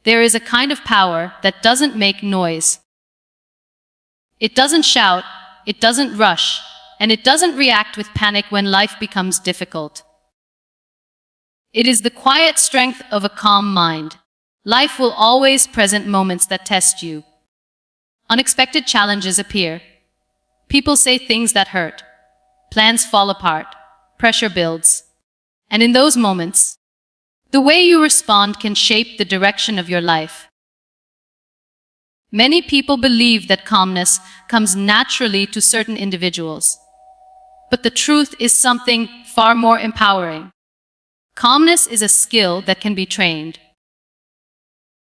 There is a kind of power that doesn't make noise. It doesn't shout, it doesn't rush, and it doesn't react with panic when life becomes difficult. It is the quiet strength of a calm mind. Life will always present moments that test you. Unexpected challenges appear. People say things that hurt. Plans fall apart. Pressure builds. And in those moments, the way you respond can shape the direction of your life. Many people believe that calmness comes naturally to certain individuals. But the truth is something far more empowering. Calmness is a skill that can be trained.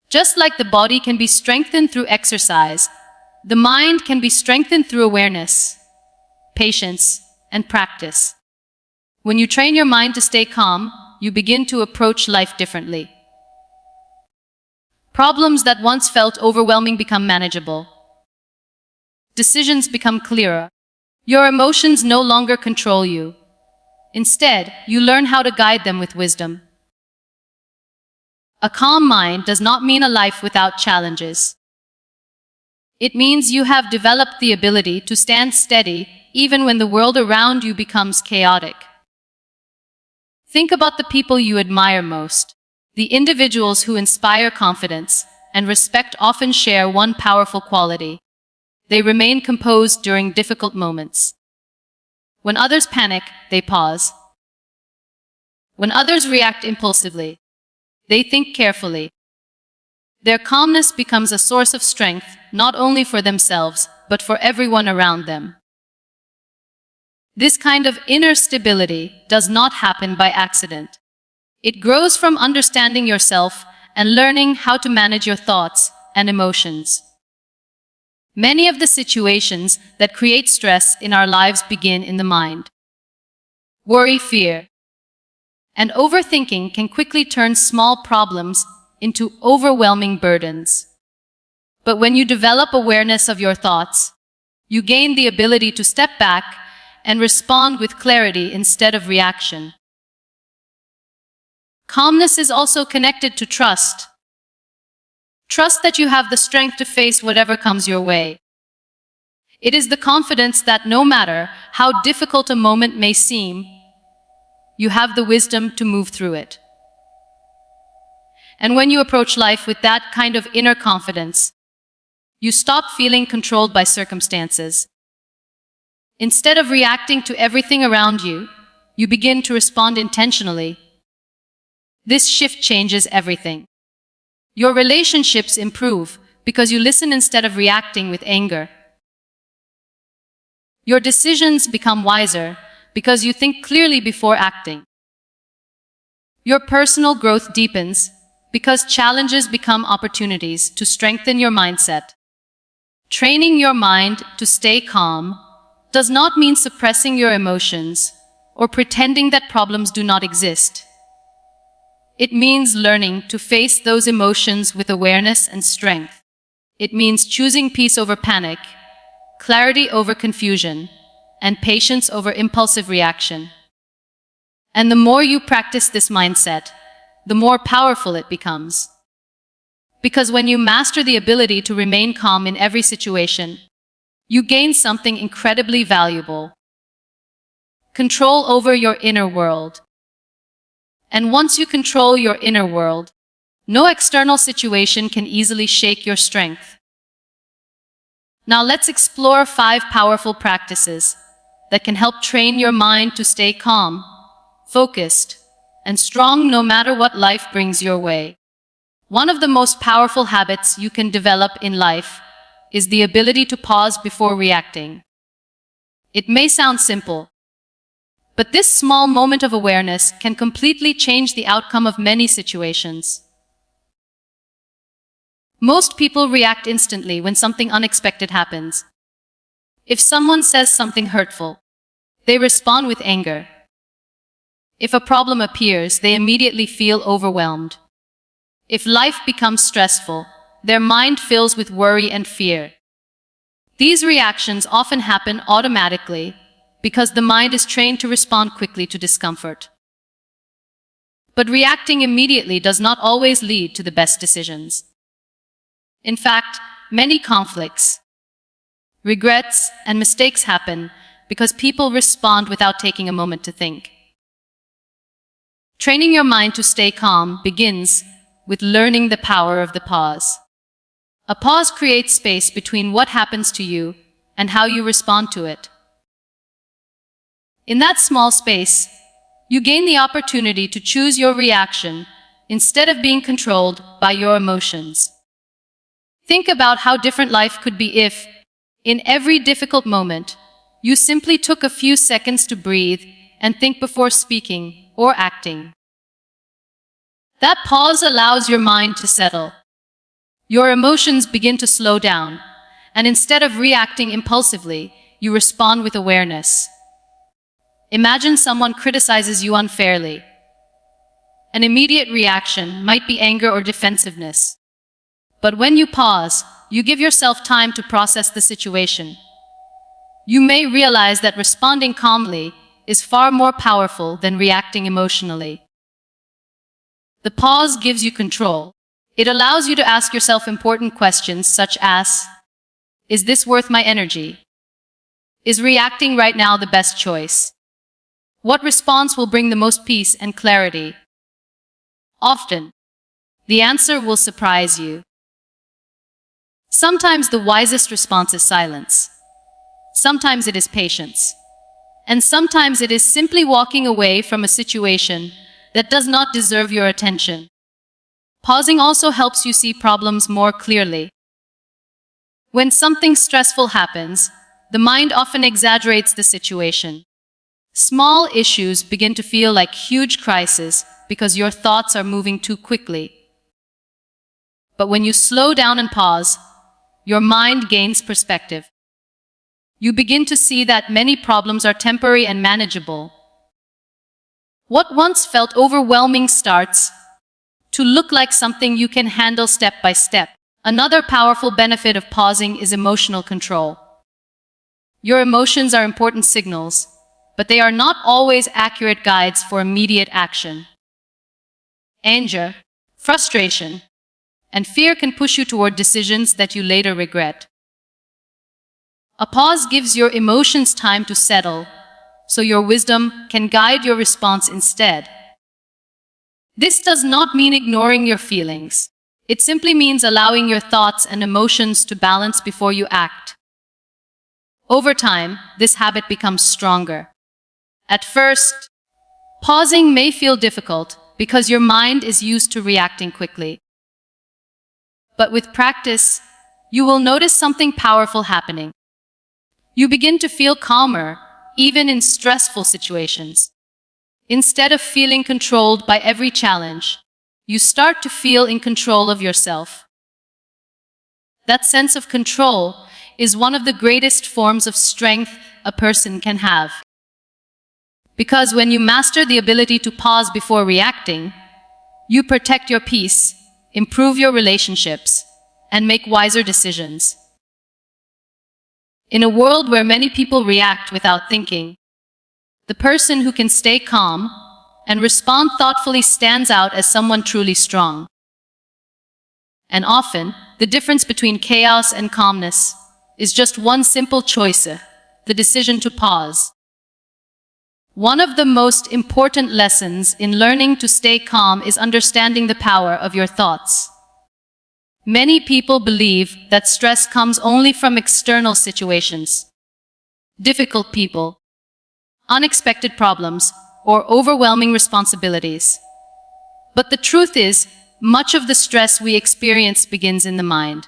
Just like the body can be strengthened through exercise, the mind can be strengthened through awareness, patience, and practice. When you train your mind to stay calm, you begin to approach life differently. Problems that once felt overwhelming become manageable. Decisions become clearer. Your emotions no longer control you. Instead, you learn how to guide them with wisdom. A calm mind does not mean a life without challenges. It means you have developed the ability to stand steady even when the world around you becomes chaotic. Think about the people you admire most. The individuals who inspire confidence and respect often share one powerful quality. They remain composed during difficult moments. When others panic, they pause. When others react impulsively, they think carefully. Their calmness becomes a source of strength, not only for themselves, but for everyone around them. This kind of inner stability does not happen by accident. It grows from understanding yourself and learning how to manage your thoughts and emotions. Many of the situations that create stress in our lives begin in the mind. Worry, fear, and overthinking can quickly turn small problems into overwhelming burdens. But when you develop awareness of your thoughts, you gain the ability to step back and respond with clarity instead of reaction. Calmness is also connected to trust. Trust that you have the strength to face whatever comes your way. It is the confidence that no matter how difficult a moment may seem, you have the wisdom to move through it. And when you approach life with that kind of inner confidence, you stop feeling controlled by circumstances. Instead of reacting to everything around you, you begin to respond intentionally. This shift changes everything. Your relationships improve because you listen instead of reacting with anger. Your decisions become wiser because you think clearly before acting. Your personal growth deepens because challenges become opportunities to strengthen your mindset. Training your mind to stay calm does not mean suppressing your emotions or pretending that problems do not exist. It means learning to face those emotions with awareness and strength. It means choosing peace over panic, clarity over confusion, and patience over impulsive reaction. And the more you practice this mindset, the more powerful it becomes. Because when you master the ability to remain calm in every situation, you gain something incredibly valuable: control over your inner world. And once you control your inner world, no external situation can easily shake your strength. Now let's explore 5 powerful practices that can help train your mind to stay calm, focused, and strong no matter what life brings your way. One of the most powerful habits you can develop in life is the ability to pause before reacting. It may sound simple, but this small moment of awareness can completely change the outcome of many situations. Most people react instantly when something unexpected happens. If someone says something hurtful, they respond with anger. If a problem appears, they immediately feel overwhelmed. If life becomes stressful, their mind fills with worry and fear. These reactions often happen automatically because the mind is trained to respond quickly to discomfort. But reacting immediately does not always lead to the best decisions. In fact, many conflicts, regrets, and mistakes happen because people respond without taking a moment to think. Training your mind to stay calm begins with learning the power of the pause. A pause creates space between what happens to you and how you respond to it. In that small space, you gain the opportunity to choose your reaction instead of being controlled by your emotions. Think about how different life could be if, in every difficult moment, you simply took a few seconds to breathe and think before speaking or acting. That pause allows your mind to settle. Your emotions begin to slow down, and instead of reacting impulsively, you respond with awareness. Imagine someone criticizes you unfairly. An immediate reaction might be anger or defensiveness. But when you pause, you give yourself time to process the situation. You may realize that responding calmly is far more powerful than reacting emotionally. The pause gives you control. It allows you to ask yourself important questions such as, is this worth my energy? Is reacting right now the best choice? What response will bring the most peace and clarity? Often, the answer will surprise you. Sometimes the wisest response is silence. Sometimes it is patience. And sometimes it is simply walking away from a situation that does not deserve your attention. Pausing also helps you see problems more clearly. When something stressful happens, the mind often exaggerates the situation. Small issues begin to feel like huge crises because your thoughts are moving too quickly. But when you slow down and pause, your mind gains perspective. You begin to see that many problems are temporary and manageable. What once felt overwhelming starts to look like something you can handle step by step. Another powerful benefit of pausing is emotional control. Your emotions are important signals, but they are not always accurate guides for immediate action. Anger, frustration, and fear can push you toward decisions that you later regret. A pause gives your emotions time to settle, so your wisdom can guide your response instead. This does not mean ignoring your feelings. It simply means allowing your thoughts and emotions to balance before you act. Over time, this habit becomes stronger. At first, pausing may feel difficult because your mind is used to reacting quickly. But with practice, you will notice something powerful happening. You begin to feel calmer, even in stressful situations. Instead of feeling controlled by every challenge, you start to feel in control of yourself. That sense of control is one of the greatest forms of strength a person can have. Because when you master the ability to pause before reacting, you protect your peace, improve your relationships, and make wiser decisions. In a world where many people react without thinking, the person who can stay calm and respond thoughtfully stands out as someone truly strong. And often, the difference between chaos and calmness is just one simple choice, the decision to pause. One of the most important lessons in learning to stay calm is understanding the power of your thoughts. Many people believe that stress comes only from external situations, difficult people, unexpected problems, or overwhelming responsibilities. But the truth is, much of the stress we experience begins in the mind.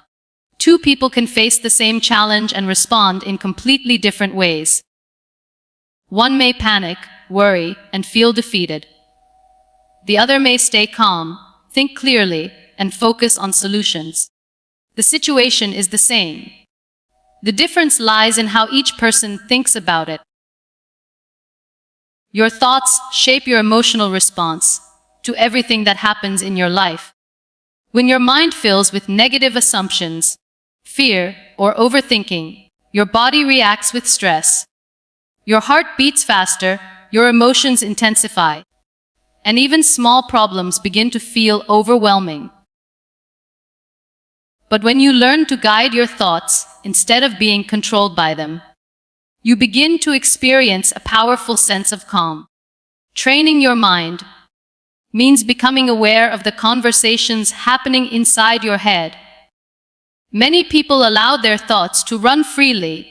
Two people can face the same challenge and respond in completely different ways. One may panic, worry, and feel defeated. The other may stay calm, think clearly, and focus on solutions. The situation is the same. The difference lies in how each person thinks about it. Your thoughts shape your emotional response to everything that happens in your life. When your mind fills with negative assumptions, fear, or overthinking, your body reacts with stress. Your heart beats faster, your emotions intensify, and even small problems begin to feel overwhelming. But when you learn to guide your thoughts instead of being controlled by them, you begin to experience a powerful sense of calm. Training your mind means becoming aware of the conversations happening inside your head. Many people allow their thoughts to run freely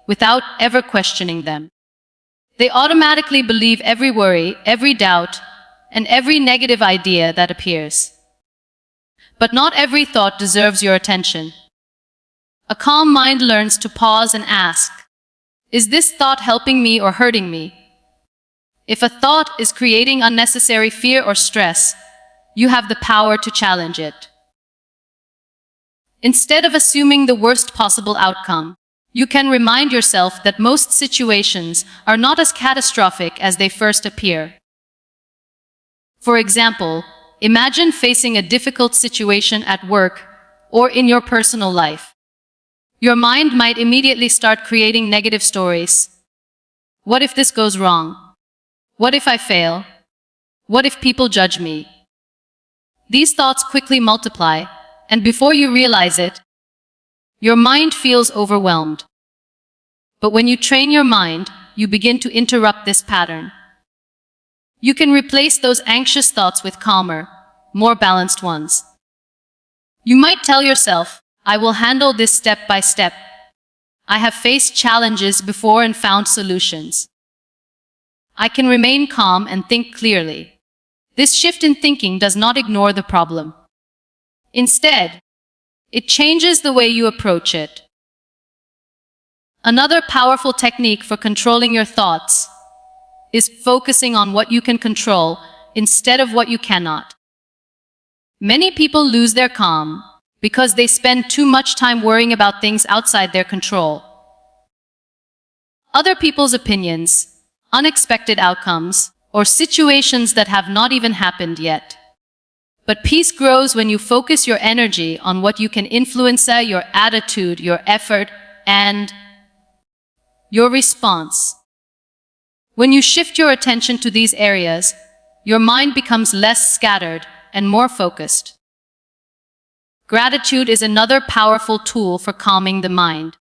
without ever questioning them. They automatically believe every worry, every doubt, and every negative idea that appears. But not every thought deserves your attention. A calm mind learns to pause and ask, is this thought helping me or hurting me? If a thought is creating unnecessary fear or stress, you have the power to challenge it. Instead of assuming the worst possible outcome, you can remind yourself that most situations are not as catastrophic as they first appear. For example, imagine facing a difficult situation at work or in your personal life. Your mind might immediately start creating negative stories. What if this goes wrong? What if I fail? What if people judge me? These thoughts quickly multiply, and before you realize it, your mind feels overwhelmed. But when you train your mind, you begin to interrupt this pattern. You can replace those anxious thoughts with calmer, more balanced ones. You might tell yourself, I will handle this step by step. I have faced challenges before and found solutions. I can remain calm and think clearly. This shift in thinking does not ignore the problem. Instead, it changes the way you approach it. Another powerful technique for controlling your thoughts is focusing on what you can control instead of what you cannot. Many people lose their calm because they spend too much time worrying about things outside their control. Other people's opinions, unexpected outcomes, or situations that have not even happened yet. But peace grows when you focus your energy on what you can influence, your attitude, your effort, and your response. When you shift your attention to these areas, your mind becomes less scattered and more focused. Gratitude is another powerful tool for calming the mind.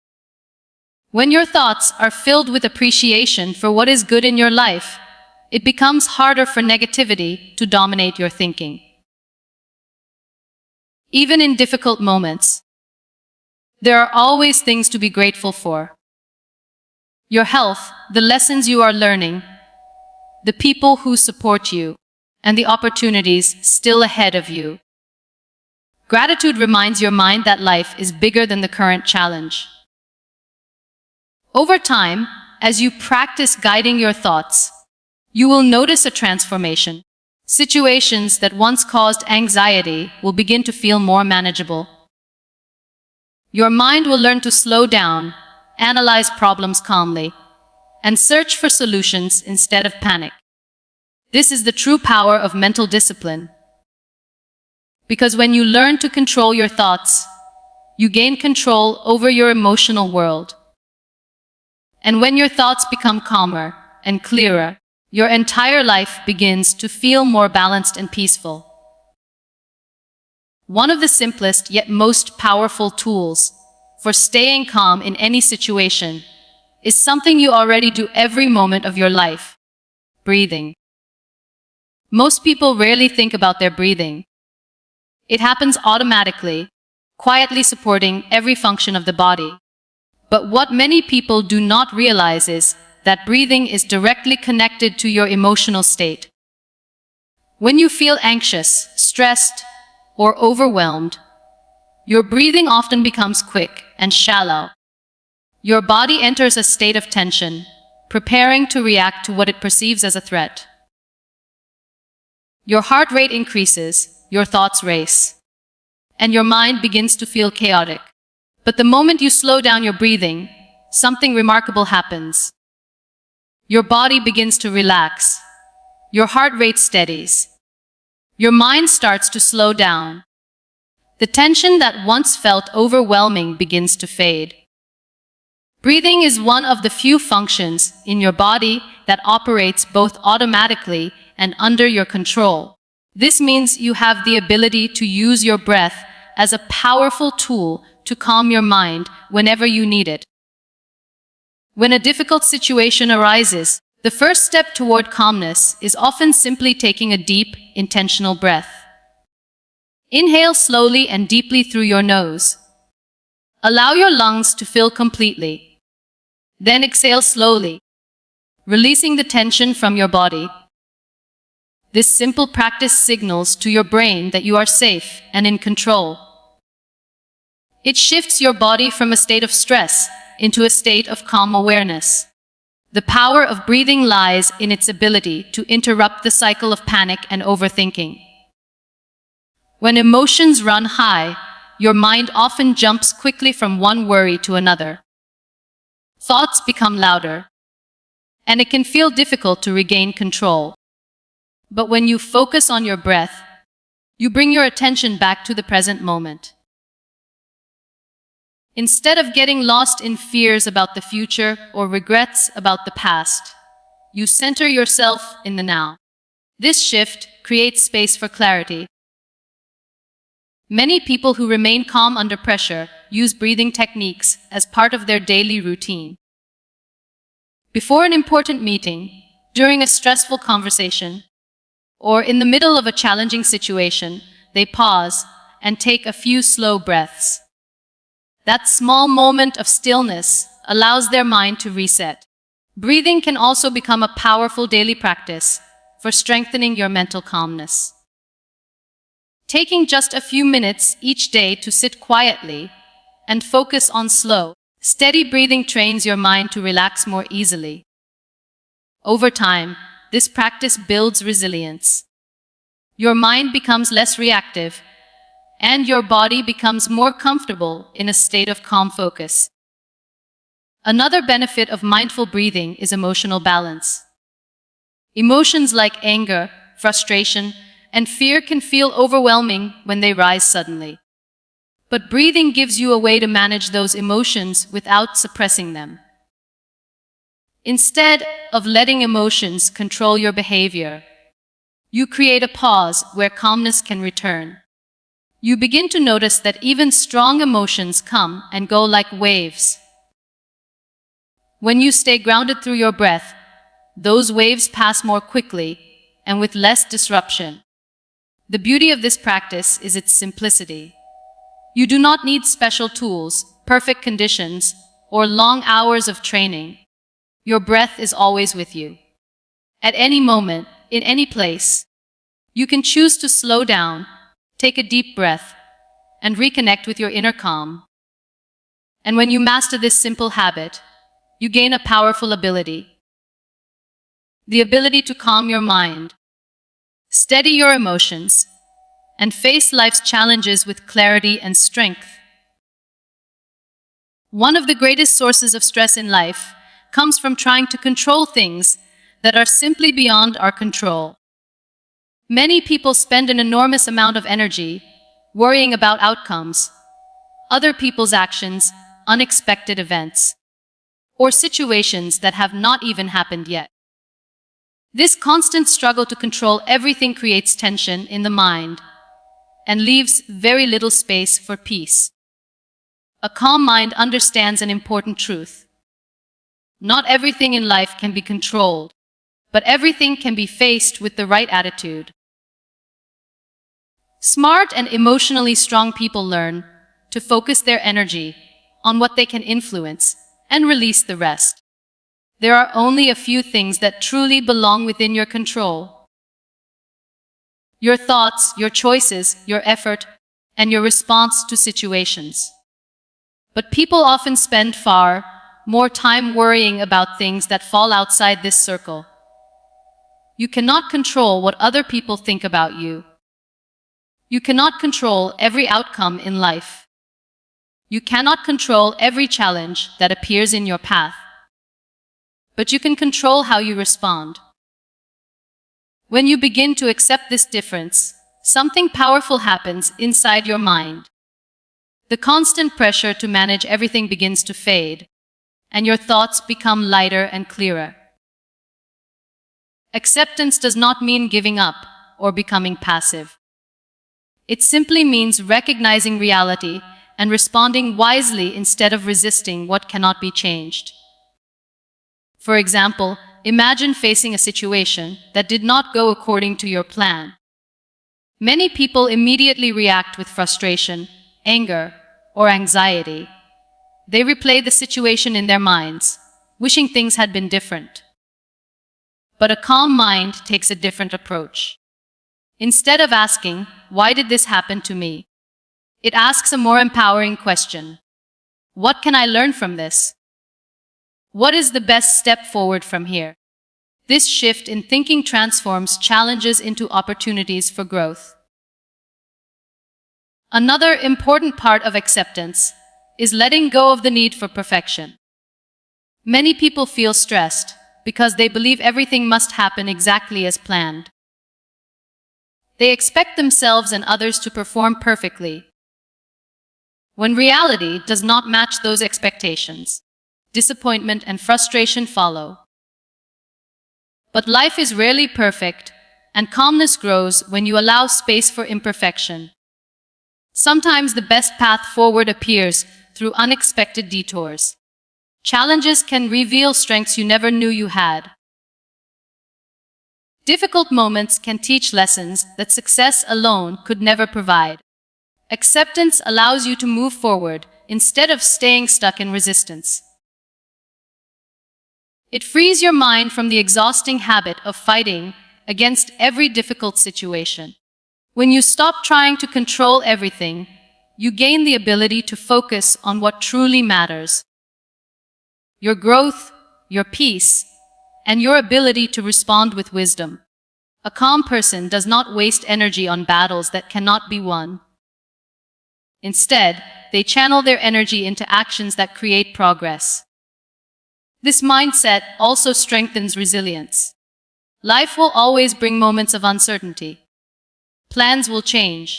When your thoughts are filled with appreciation for what is good in your life, it becomes harder for negativity to dominate your thinking. Even in difficult moments, there are always things to be grateful for. Your health, the lessons you are learning, the people who support you, and the opportunities still ahead of you. Gratitude reminds your mind that life is bigger than the current challenge. Over time, as you practice guiding your thoughts, you will notice a transformation. Situations that once caused anxiety will begin to feel more manageable. Your mind will learn to slow down, analyze problems calmly, and search for solutions instead of panic. This is the true power of mental discipline. Because when you learn to control your thoughts, you gain control over your emotional world. And when your thoughts become calmer and clearer, your entire life begins to feel more balanced and peaceful. One of the simplest yet most powerful tools for staying calm in any situation is something you already do every moment of your life: breathing. Most people rarely think about their breathing. It happens automatically, quietly supporting every function of the body. But what many people do not realize is that breathing is directly connected to your emotional state. When you feel anxious, stressed, or overwhelmed, your breathing often becomes quick and shallow. Your body enters a state of tension, preparing to react to what it perceives as a threat. Your heart rate increases, your thoughts race, and your mind begins to feel chaotic. But the moment you slow down your breathing, something remarkable happens. Your body begins to relax. Your heart rate steadies. Your mind starts to slow down. The tension that once felt overwhelming begins to fade. Breathing is one of the few functions in your body that operates both automatically and under your control. This means you have the ability to use your breath as a powerful tool to calm your mind whenever you need it. When a difficult situation arises, the first step toward calmness is often simply taking a deep, intentional breath. Inhale slowly and deeply through your nose. Allow your lungs to fill completely. Then exhale slowly, releasing the tension from your body. This simple practice signals to your brain that you are safe and in control. It shifts your body from a state of stress into a state of calm awareness. The power of breathing lies in its ability to interrupt the cycle of panic and overthinking. When emotions run high, your mind often jumps quickly from one worry to another. Thoughts become louder, and it can feel difficult to regain control. But when you focus on your breath, you bring your attention back to the present moment. Instead of getting lost in fears about the future or regrets about the past, you center yourself in the now. This shift creates space for clarity. Many people who remain calm under pressure use breathing techniques as part of their daily routine. Before an important meeting, during a stressful conversation, or in the middle of a challenging situation, they pause and take a few slow breaths. That small moment of stillness allows their mind to reset. Breathing can also become a powerful daily practice for strengthening your mental calmness. Taking just a few minutes each day to sit quietly and focus on slow, steady breathing trains your mind to relax more easily. Over time, this practice builds resilience. Your mind becomes less reactive, and your body becomes more comfortable in a state of calm focus. Another benefit of mindful breathing is emotional balance. Emotions like anger, frustration, and fear can feel overwhelming when they rise suddenly. But breathing gives you a way to manage those emotions without suppressing them. Instead of letting emotions control your behavior, you create a pause where calmness can return. You begin to notice that even strong emotions come and go like waves. When you stay grounded through your breath, those waves pass more quickly and with less disruption. The beauty of this practice is its simplicity. You do not need special tools, perfect conditions, or long hours of training. Your breath is always with you. At any moment, in any place, you can choose to slow down, take a deep breath, and reconnect with your inner calm. And when you master this simple habit, you gain a powerful ability. The ability to calm your mind, steady your emotions, and face life's challenges with clarity and strength. One of the greatest sources of stress in life comes from trying to control things that are simply beyond our control. Many people spend an enormous amount of energy worrying about outcomes, other people's actions, unexpected events, or situations that have not even happened yet. This constant struggle to control everything creates tension in the mind and leaves very little space for peace. A calm mind understands an important truth. Not everything in life can be controlled, but everything can be faced with the right attitude. Smart and emotionally strong people learn to focus their energy on what they can influence and release the rest. There are only a few things that truly belong within your control. Your thoughts, your choices, your effort, and your response to situations. But people often spend far more time worrying about things that fall outside this circle. You cannot control what other people think about you. You cannot control every outcome in life. You cannot control every challenge that appears in your path. But you can control how you respond. When you begin to accept this difference, something powerful happens inside your mind. The constant pressure to manage everything begins to fade, and your thoughts become lighter and clearer. Acceptance does not mean giving up or becoming passive. It simply means recognizing reality and responding wisely instead of resisting what cannot be changed. For example, imagine facing a situation that did not go according to your plan. Many people immediately react with frustration, anger, or anxiety. They replay the situation in their minds, wishing things had been different. But a calm mind takes a different approach. Instead of asking, "Why did this happen to me?" it asks a more empowering question. What can I learn from this? What is the best step forward from here? This shift in thinking transforms challenges into opportunities for growth. Another important part of acceptance is letting go of the need for perfection. Many people feel stressed because they believe everything must happen exactly as planned. They expect themselves and others to perform perfectly, when reality does not match those expectations. Disappointment and frustration follow. But life is rarely perfect, and calmness grows when you allow space for imperfection. Sometimes the best path forward appears through unexpected detours. Challenges can reveal strengths you never knew you had. Difficult moments can teach lessons that success alone could never provide. Acceptance allows you to move forward instead of staying stuck in resistance. It frees your mind from the exhausting habit of fighting against every difficult situation. When you stop trying to control everything, you gain the ability to focus on what truly matters: your growth, your peace, and your ability to respond with wisdom. A calm person does not waste energy on battles that cannot be won. Instead, they channel their energy into actions that create progress. This mindset also strengthens resilience. Life will always bring moments of uncertainty. Plans will change.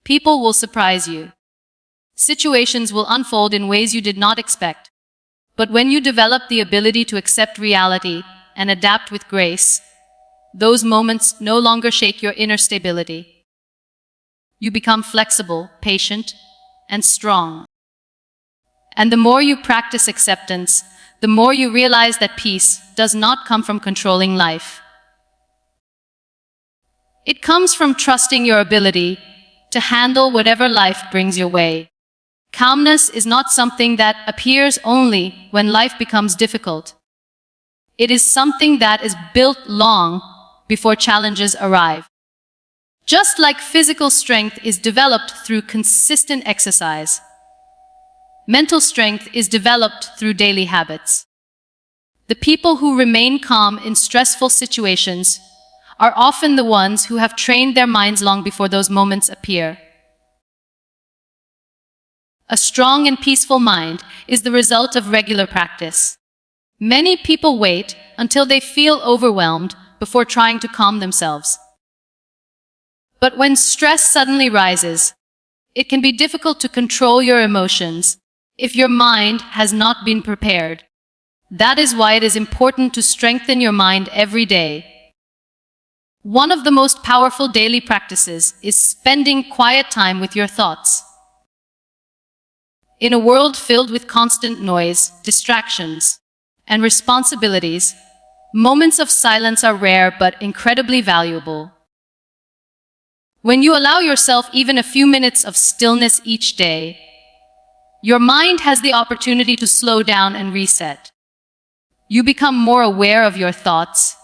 People will surprise you. Situations will unfold in ways you did not expect. But when you develop the ability to accept reality and adapt with grace, those moments no longer shake your inner stability. You become flexible, patient, and strong. And the more you practice acceptance, the more you realize that peace does not come from controlling life. It comes from trusting your ability to handle whatever life brings your way. Calmness is not something that appears only when life becomes difficult. It is something that is built long before challenges arrive. Just like physical strength is developed through consistent exercise, mental strength is developed through daily habits. The people who remain calm in stressful situations are often the ones who have trained their minds long before those moments appear. A strong and peaceful mind is the result of regular practice. Many people wait until they feel overwhelmed before trying to calm themselves. But when stress suddenly rises, it can be difficult to control your emotions if your mind has not been prepared. That is why it is important to strengthen your mind every day. One of the most powerful daily practices is spending quiet time with your thoughts. In a world filled with constant noise, distractions, and responsibilities, moments of silence are rare but incredibly valuable. When you allow yourself even a few minutes of stillness each day, your mind has the opportunity to slow down and reset. You become more aware of your thoughts,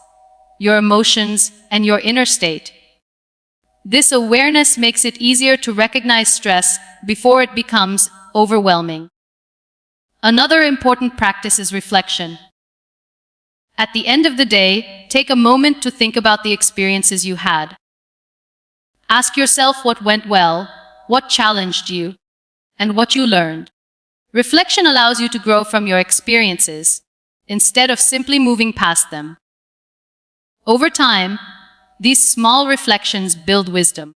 your emotions, and your inner state. This awareness makes it easier to recognize stress before it becomes overwhelming. Another important practice is reflection. At the end of the day, take a moment to think about the experiences you had. Ask yourself what went well, what challenged you, and what you learned. Reflection allows you to grow from your experiences, instead of simply moving past them. Over time, these small reflections build wisdom.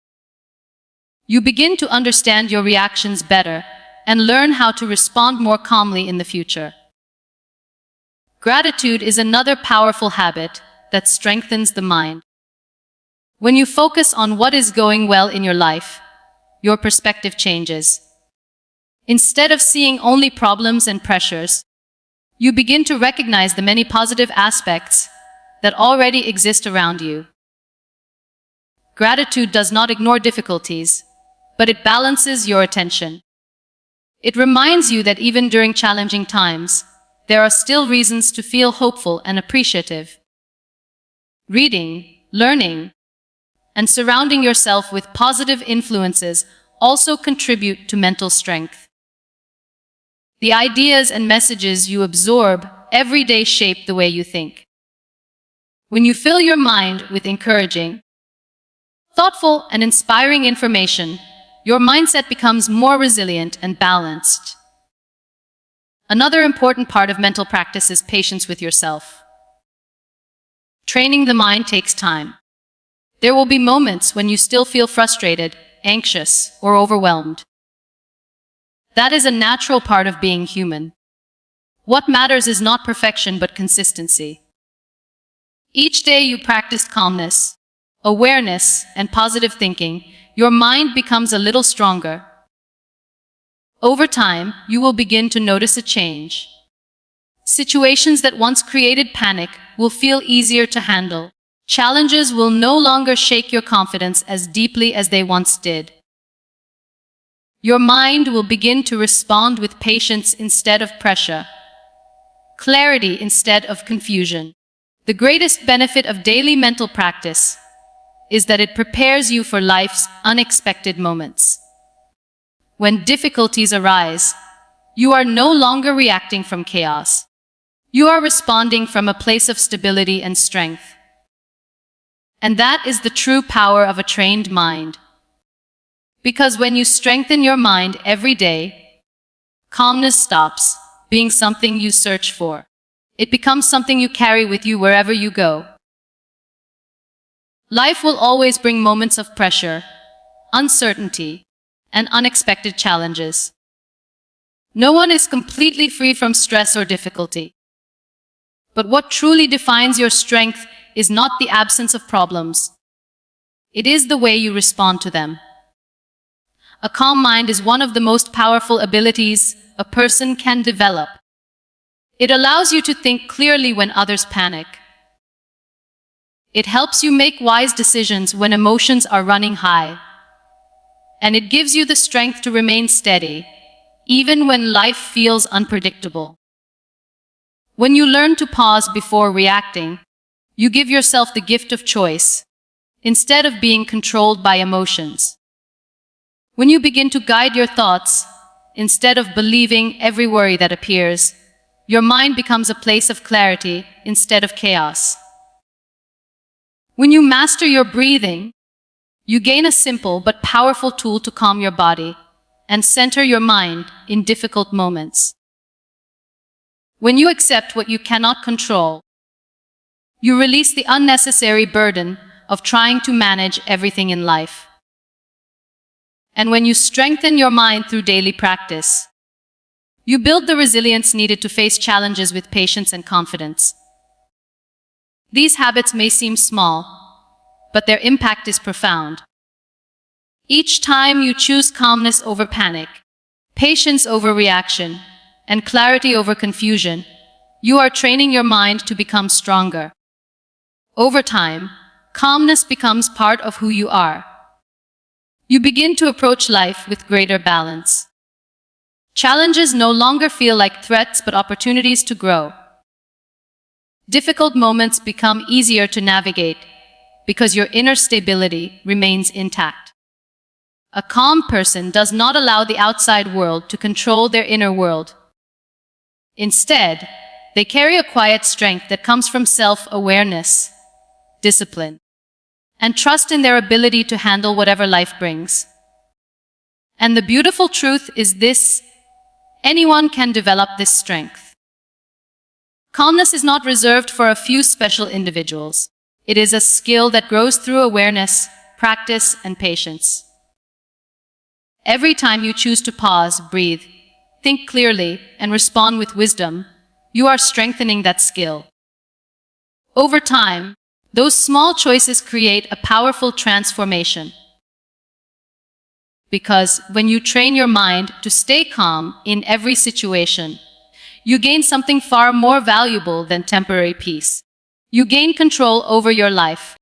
You begin to understand your reactions better and learn how to respond more calmly in the future. Gratitude is another powerful habit that strengthens the mind. When you focus on what is going well in your life, your perspective changes. Instead of seeing only problems and pressures, you begin to recognize the many positive aspects that already exist around you. Gratitude does not ignore difficulties, but it balances your attention. It reminds you that even during challenging times, there are still reasons to feel hopeful and appreciative. Reading, learning, and surrounding yourself with positive influences also contribute to mental strength. The ideas and messages you absorb every day shape the way you think. When you fill your mind with encouraging, thoughtful, and inspiring information, your mindset becomes more resilient and balanced. Another important part of mental practice is patience with yourself. Training the mind takes time. There will be moments when you still feel frustrated, anxious, or overwhelmed. That is a natural part of being human. What matters is not perfection but consistency. Each day you practice calmness, awareness, and positive thinking, your mind becomes a little stronger. Over time, you will begin to notice a change. Situations that once created panic will feel easier to handle. Challenges will no longer shake your confidence as deeply as they once did. Your mind will begin to respond with patience instead of pressure, clarity instead of confusion. The greatest benefit of daily mental practice is that it prepares you for life's unexpected moments. When difficulties arise, you are no longer reacting from chaos. You are responding from a place of stability and strength. And that is the true power of a trained mind. Because when you strengthen your mind every day, calmness stops being something you search for. It becomes something you carry with you wherever you go. Life will always bring moments of pressure, uncertainty, and unexpected challenges. No one is completely free from stress or difficulty. But what truly defines your strength is not the absence of problems. It is the way you respond to them. A calm mind is one of the most powerful abilities a person can develop. It allows you to think clearly when others panic. It helps you make wise decisions when emotions are running high. And it gives you the strength to remain steady, even when life feels unpredictable. When you learn to pause before reacting, you give yourself the gift of choice, instead of being controlled by emotions. When you begin to guide your thoughts, instead of believing every worry that appears, your mind becomes a place of clarity instead of chaos. When you master your breathing, you gain a simple but powerful tool to calm your body and center your mind in difficult moments. When you accept what you cannot control, you release the unnecessary burden of trying to manage everything in life. And when you strengthen your mind through daily practice, you build the resilience needed to face challenges with patience and confidence. These habits may seem small, but their impact is profound. Each time you choose calmness over panic, patience over reaction, and clarity over confusion, you are training your mind to become stronger. Over time, calmness becomes part of who you are. You begin to approach life with greater balance. Challenges no longer feel like threats but opportunities to grow. Difficult moments become easier to navigate because your inner stability remains intact. A calm person does not allow the outside world to control their inner world. Instead, they carry a quiet strength that comes from self-awareness, discipline, and trust in their ability to handle whatever life brings. And the beautiful truth is this: anyone can develop this strength. Calmness is not reserved for a few special individuals. It is a skill that grows through awareness, practice, and patience. Every time you choose to pause, breathe, think clearly, and respond with wisdom, you are strengthening that skill. Over time, Those small choices create a powerful transformation. Because when you train your mind to stay calm in every situation, you gain something far more valuable than temporary peace. You gain control over your life.